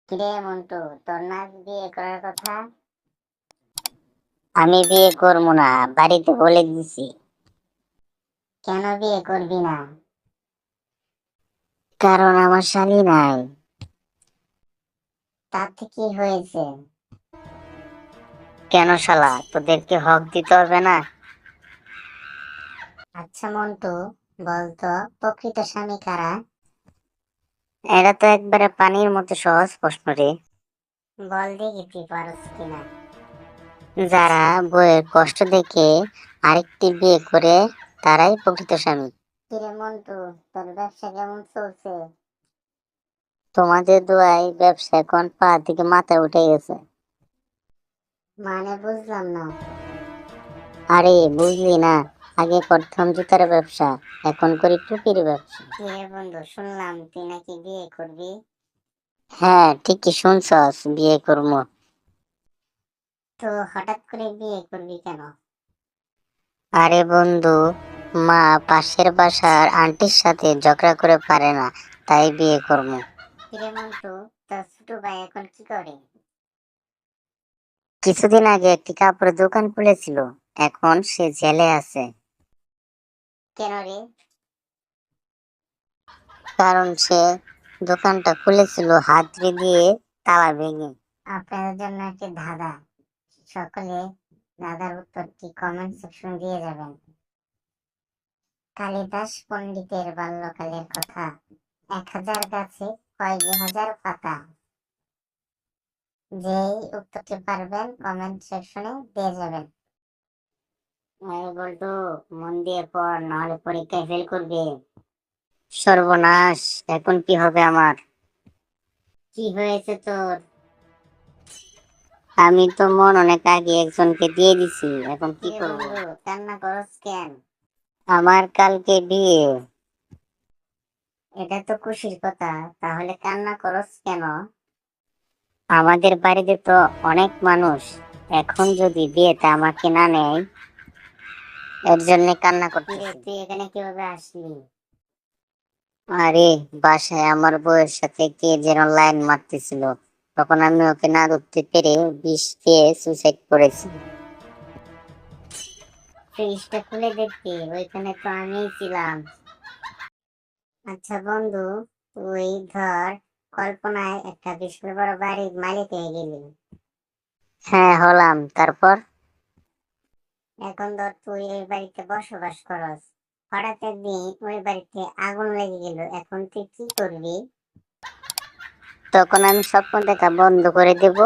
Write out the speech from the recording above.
কিরে মন্টু, তোর না বিয়ে করার কথা? আমি বিয়ে করবো না, বাড়িতে বলে দিছি। কেন বিয়ে করবি না? কারণ আমার শালী নাই। তাতে কি হয়েছে? কেন শালা, তোদেরকে হক দিতে হবে না? আচ্ছা মন্টু, বলতো প্রকৃত স্বামী কারা? এটা তো একবারে পানির মতো সহজ প্রশ্ন রে। বল দেখি তুই পারস কিনা। যারা বউয়ের কষ্ট দেখে আরেকটি বিয়ে করে, তারাই প্রকৃত স্বামী। কিরে মন্টু, তোর ব্যবসা কেমন চলছে? তোমাদের দোয়ায় ব্যবসা এখন পা থেকে মাথায় উঠে গেছে। মানে বুঝলাম না। আরে বুঝলি না, আগে করতাম জুতার ব্যবসা, এখন করি টুপির ব্যবসা। কিরে বন্ধু, শুনলাম তুই নাকি বিয়ে করবি? হ্যাঁ ঠিকই শুনছস, বিয়ে করবো। তো হঠাৎ করে বিয়ে করবি কেন? আরে বন্ধু, মা পাশের বাসার আন্টির সাথে ঝগড়া করে পারে না, তাই বিয়ে করবো। কিরে মন্টু, তোর ছোট ভাই এখন কি করে? কিছুদিন আগে একটি কাপড়ের দোকান খুলেছিল, এখন সে জেলে আছে। কেন রে? কারণ সে দোকানটা খুলেছিল হাতড়ি দিয়ে, তালা ভেঙে। আপনাদের জন্য একটি ধাঁধা, সকলে ধাঁধার উত্তরটি কমেন্ট সেকশন দিয়ে যাবেন। কালিদাস পণ্ডিতের বাল্যকালের কথা, 1000 গাছে কয় হাজার পাতা? যেই উত্তরটি পারবেন কমেন্ট সেকশনে দিয়ে যাবেন। বলতো, মন দিয়ে পড়, নাহলে পরীক্ষায় ফেল করবে। সর্বনাশ, এখন কি হবে আমার? কি হয়েছে তোর? আমি তো মন অনেক আগে একজনকে দিয়ে দিছি, এখন কি করব? কান্না করছ কেন? আমার কালকে বিয়ে। এটা তো খুশির কথা, তাহলে কান্না করছ কেন? আমাদের বাড়িতে তো অনেক মানুষ, এখন যদি বিয়েতে আমাকে না নেয়, এর জন্য কান্না করতেছি। তুই এখানে কিভাবে আসলি? আরে বাসায় আমার বউয়ের সাথে কে যেন লাইন মারতেছিল, তখন আমি ওকে না ধরতে পেরে বিষ খেয়ে সুইসাইড করেছি। ফ্রিজটা খুলে দেখি, ওইখানে তো আমিই ছিলাম। আচ্ছা বন্ধু, তুই ধর কল্পনায় একটা বিশাল বড় বাড়ির মালিক হয়ে গেলি। হ্যাঁ হলাম, তারপর? এখন ধর তুই এই বাড়িতে বসবাস করস, হঠাৎ একদিন ওই বাড়িতে আগুন লেগে গেল, এখন তুই কি করবি? তখন আমি স্বপ্ন দেখা বন্ধ করে দেব,